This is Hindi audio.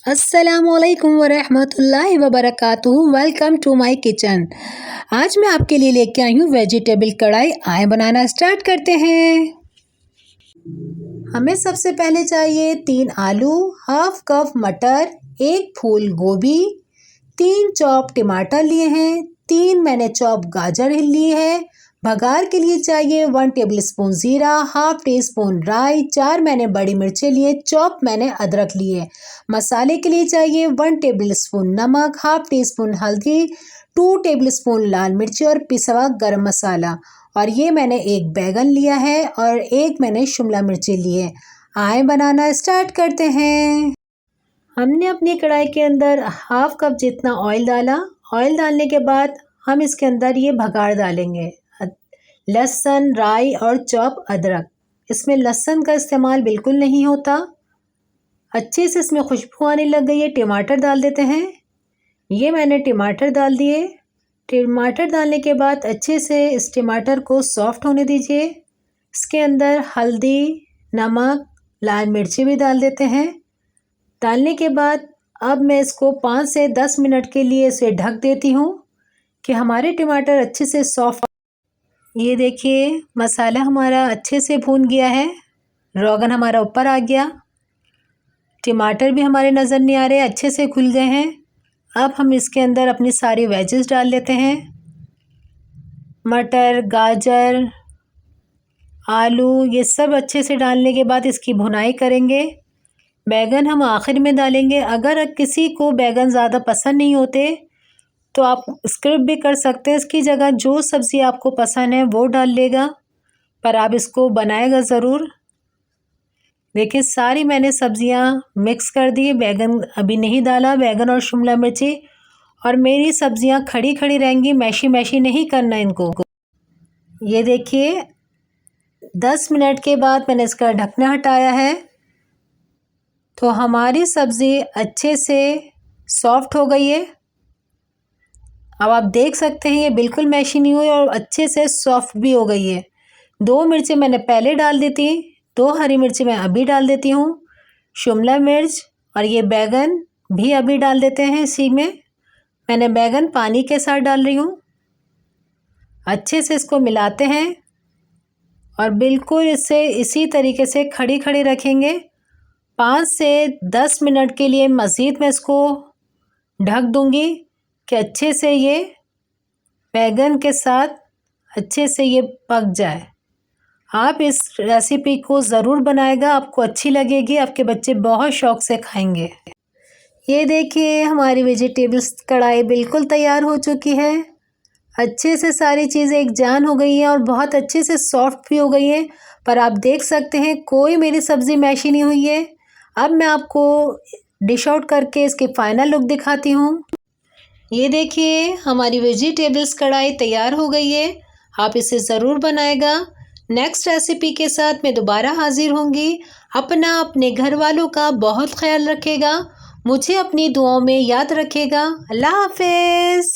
अस्सलामुअलैकुम वरहमतुल्लाहि वबरकातुहू। Welcome to my kitchen. आज मैं आपके लिए लेके आई हूँ वेजिटेबल कढ़ाई। आए बनाना स्टार्ट करते हैं। हमें सबसे पहले चाहिए 3 आलू, हाफ कप मटर, 1 फूल गोभी, 3 चॉप टमाटर लिए हैं, 3 मैंने चॉप गाजर लिए हैं। भगार के लिए चाहिए 1 टेबलस्पून ज़ीरा, हाफ टी स्पून राई, 4 मैंने बड़ी मिर्चें लिए, चॉप मैंने अदरक लिए। मसाले के लिए चाहिए 1 टेबलस्पून नमक, हाफ टी स्पून हल्दी, 2 टेबलस्पून लाल मिर्ची और पिसा हुआ गरम मसाला। और ये मैंने एक बैगन लिया है और एक मैंने शिमला मिर्ची लिए। आए बनाना स्टार्ट करते हैं। हमने अपनी कढ़ाई के अंदर हाफ कप जितना ऑयल डाला। ऑयल डालने के बाद हम इसके अंदर ये भगार डालेंगे, लहसुन, राई और चॉप अदरक। इसमें लहसुन का इस्तेमाल बिल्कुल नहीं होता। अच्छे से इसमें खुशबू आने लग गई है। टमाटर डाल देते हैं। ये मैंने टमाटर डाल दिए। टमाटर डालने के बाद अच्छे से इस टमाटर को सॉफ्ट होने दीजिए। इसके अंदर हल्दी, नमक, लाल मिर्ची भी डाल देते हैं। डालने के बाद अब मैं इसको 5 से 10 मिनट के लिए इसे ढक देती हूँ कि हमारे टमाटर अच्छे से सॉफ्ट। ये देखिए मसाला हमारा अच्छे से भून गया है। रोगन हमारा ऊपर आ गया। टमाटर भी हमारे नज़र नहीं आ रहे, अच्छे से खुल गए हैं। अब हम इसके अंदर अपनी सारी वेजेस डाल लेते हैं। मटर, गाजर, आलू, ये सब अच्छे से डालने के बाद इसकी भुनाई करेंगे। बैगन हम आखिर में डालेंगे। अगर किसी को बैगन ज़्यादा पसंद नहीं होते तो आप स्किप भी कर सकते हैं। इसकी जगह जो सब्ज़ी आपको पसंद है वो डाल लेगा, पर आप इसको बनाएगा ज़रूर। देखिए सारी मैंने सब्जियां मिक्स कर दी। बैगन अभी नहीं डाला, बैगन और शिमला मिर्ची। और मेरी सब्जियां खड़ी खड़ी रहेंगी, मैशी मैशी नहीं करना इनको। ये देखिए 10 मिनट के बाद मैंने इसका ढकना हटाया है तो हमारी सब्ज़ी अच्छे से सॉफ्ट हो गई है। अब आप देख सकते हैं ये बिल्कुल मैशी नहीं हुई और अच्छे से सॉफ्ट भी हो गई है। 2 मिर्चें मैंने पहले डाल दी थी, 2 हरी मिर्ची मैं अभी डाल देती हूँ। शिमला मिर्च और ये बैगन भी अभी डाल देते हैं इसी में। मैंने बैगन पानी के साथ डाल रही हूँ। अच्छे से इसको मिलाते हैं और बिल्कुल इसे इसी तरीके से खड़ी खड़ी रखेंगे। 5 से 10 मिनट के लिए मज़ीद मैं इसको ढक दूँगी कि अच्छे से ये बैगन के साथ अच्छे से ये पक जाए। आप इस रेसिपी को ज़रूर बनाएगा, आपको अच्छी लगेगी, आपके बच्चे बहुत शौक़ से खाएंगे। ये देखिए हमारी वेजिटेबल्स कढ़ाई बिल्कुल तैयार हो चुकी है। अच्छे से सारी चीज़ें एक जान हो गई हैं और बहुत अच्छे से सॉफ्ट भी हो गई हैं। पर आप देख सकते हैं कोई मेरी सब्ज़ी मैशी नहीं हुई है। अब मैं आपको डिश आउट करके इसकी फ़ाइनल लुक दिखाती हूँ। ये देखिए हमारी वेजिटेबल्स कढ़ाई तैयार हो गई है। आप इसे ज़रूर बनाएगा। नेक्स्ट रेसिपी के साथ मैं दोबारा हाजिर होंगी। अपने घर वालों का बहुत ख्याल रखेगा। मुझे अपनी दुआओं में याद रखेगा। अल्लाह हाफ़िज़।